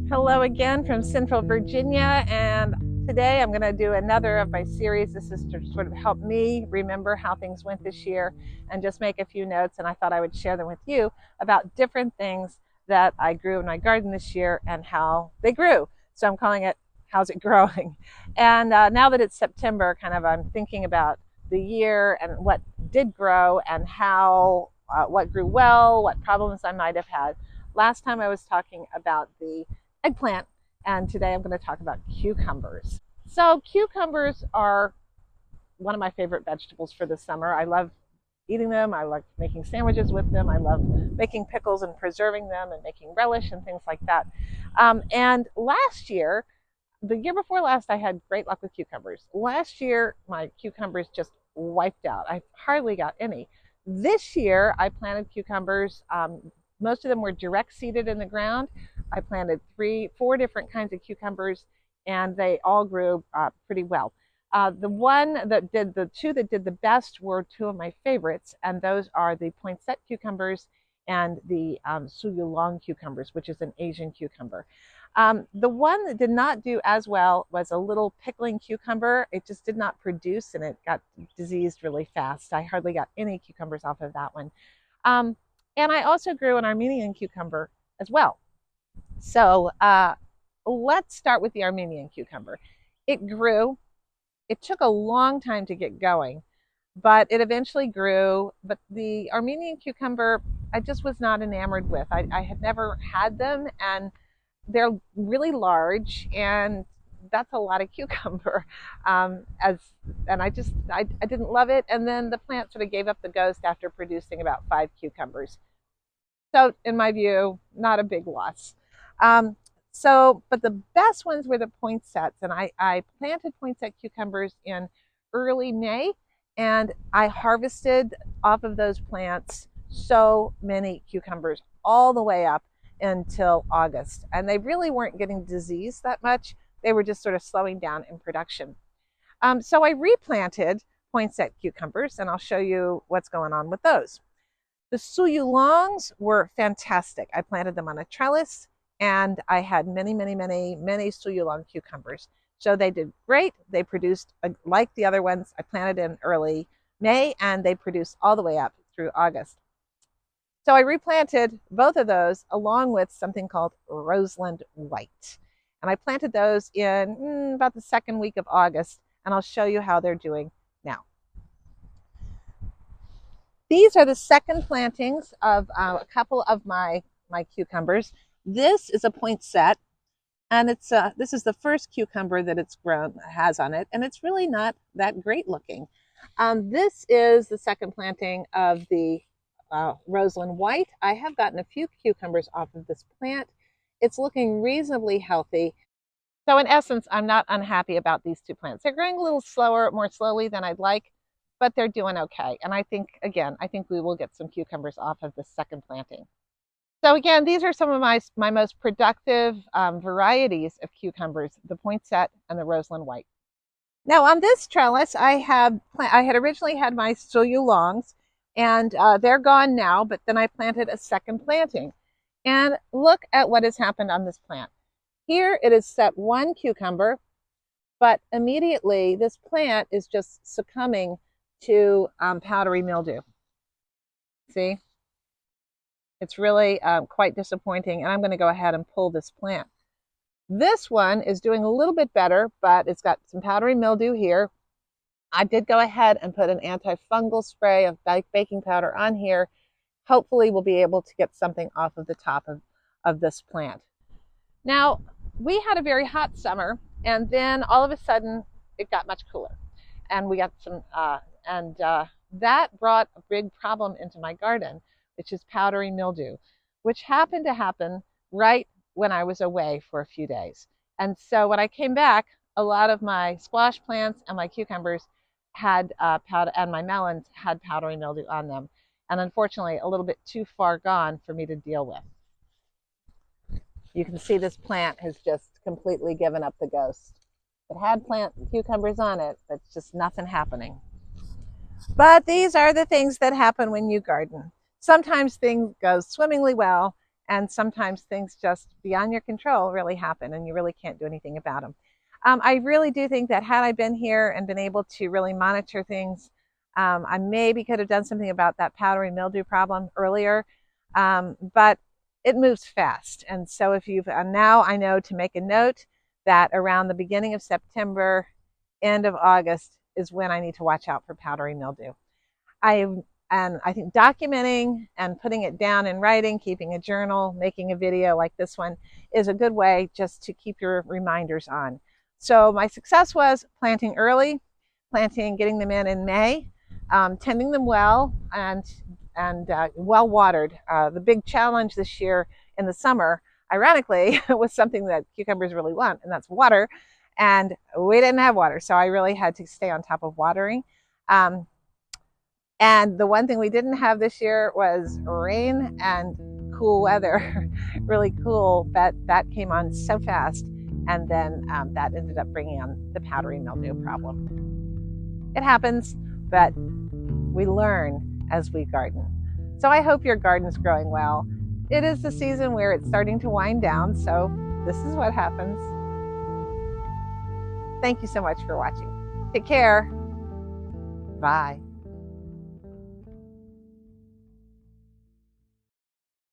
Hello again from Central Virginia, and today I'm going to do another of my series. This is to sort of help me remember how things went this year and just make a few notes, and I thought I would share them with you about different things that I grew in my garden this year and how they grew. So I'm calling it How's It Growing? And now that it's September, kind of I'm thinking about the year and what did grow and how, what grew well, what problems I might have had. Last time I was talking about the eggplant, and today I'm going to talk about cucumbers. So cucumbers are one of my favorite vegetables for the summer. I love eating them. I like making sandwiches with them. I love making pickles and preserving them and making relish and things like that. And last year, the year before last, I had great luck with cucumbers. Last year, my cucumbers just wiped out. I hardly got any. This year, I planted cucumbers. Most of them were direct seeded in the ground. I planted 4 different kinds of cucumbers, and they all grew pretty well. The two that did the best were 2 of my favorites, and those are the poinsett cucumbers and the suyulong cucumbers, which is an Asian cucumber. The one that did not do as well was a little pickling cucumber. It just did not produce, and it got diseased really fast. I hardly got any cucumbers off of that one. And I also grew an Armenian cucumber as well. So let's start with the Armenian cucumber. It grew. It took a long time to get going, but it eventually grew. But the Armenian cucumber, I just was not enamored with. I had never had them, and they're really large, and that's a lot of cucumber. And I didn't love it. And then the plant sort of gave up the ghost after producing about 5 cucumbers. So in my view, not a big loss. But the best ones were the poinsettias, and I planted poinsettia cucumbers in early May, and I harvested off of those plants so many cucumbers all the way up until August, and they really weren't getting diseased that much. They were just sort of slowing down in production. So I replanted poinsettia cucumbers, and I'll show you what's going on with those. The suyulongs were fantastic. I planted them on a trellis, and I had many suyulong cucumbers. So they did great. They produced, like the other ones, I planted in early May, and they produced all the way up through August. So I replanted both of those along with something called Roseland White. And I planted those in about the second week of August, and I'll show you how they're doing now. These are the second plantings of a couple of my cucumbers. This is a poinsett, and this is the first cucumber that it's grown has on it, and it's really not that great looking. This is the second planting of the Roseland White. I have gotten a few cucumbers off of this plant. It's looking reasonably healthy. So in essence, I'm not unhappy about these 2 plants. They're growing a little more slowly than I'd like, but they're doing okay. And I think we will get some cucumbers off of the second planting. So again, these are some of my most productive varieties of cucumbers, the poinsett and the Roseland White. Now on this trellis, I had originally had my suyulongs, and they're gone now, but then I planted a second planting. And look at what has happened on this plant. Here it is set 1 cucumber, but immediately this plant is just succumbing to powdery mildew. See? It's really quite disappointing, and I'm going to go ahead and pull this plant. This one is doing a little bit better, but it's got some powdery mildew here. I did go ahead and put an antifungal spray of baking powder on here. Hopefully we'll be able to get something off of the top of this plant. Now, we had a very hot summer, and then all of a sudden it got much cooler, and we got some that brought a big problem into my garden, which is powdery mildew, which happened to happen right when I was away for a few days. And so when I came back, a lot of my squash plants and my cucumbers had and my melons had powdery mildew on them, and unfortunately a little bit too far gone for me to deal with. You can see this plant has just completely given up the ghost. It had cucumbers on it, but just nothing happening. But these are the things that happen when you garden. Sometimes things go swimmingly well, And sometimes things just beyond your control really happen and you really can't do anything about them. I really do think that had I been here and been able to really monitor things, I maybe could have done something about that powdery mildew problem earlier, but it moves fast. And so if you've, now I know to make a note that around the beginning of September, end of August is when I need to watch out for powdery mildew. I think documenting and putting it down in writing, keeping a journal, making a video like this one is a good way just to keep your reminders on. So my success was planting early, getting them in May, tending them well, and well watered. The big challenge this year in the summer, ironically, was something that cucumbers really want, and that's water. And we didn't have water, so I really had to stay on top of watering. And the one thing we didn't have this year was rain and cool weather, really cool, but that came on so fast. And then that ended up bringing on the powdery mildew problem. It happens, but we learn as we garden. So I hope your garden's growing well. It is the season where it's starting to wind down, so this is what happens. Thank you so much for watching. Take care. Bye.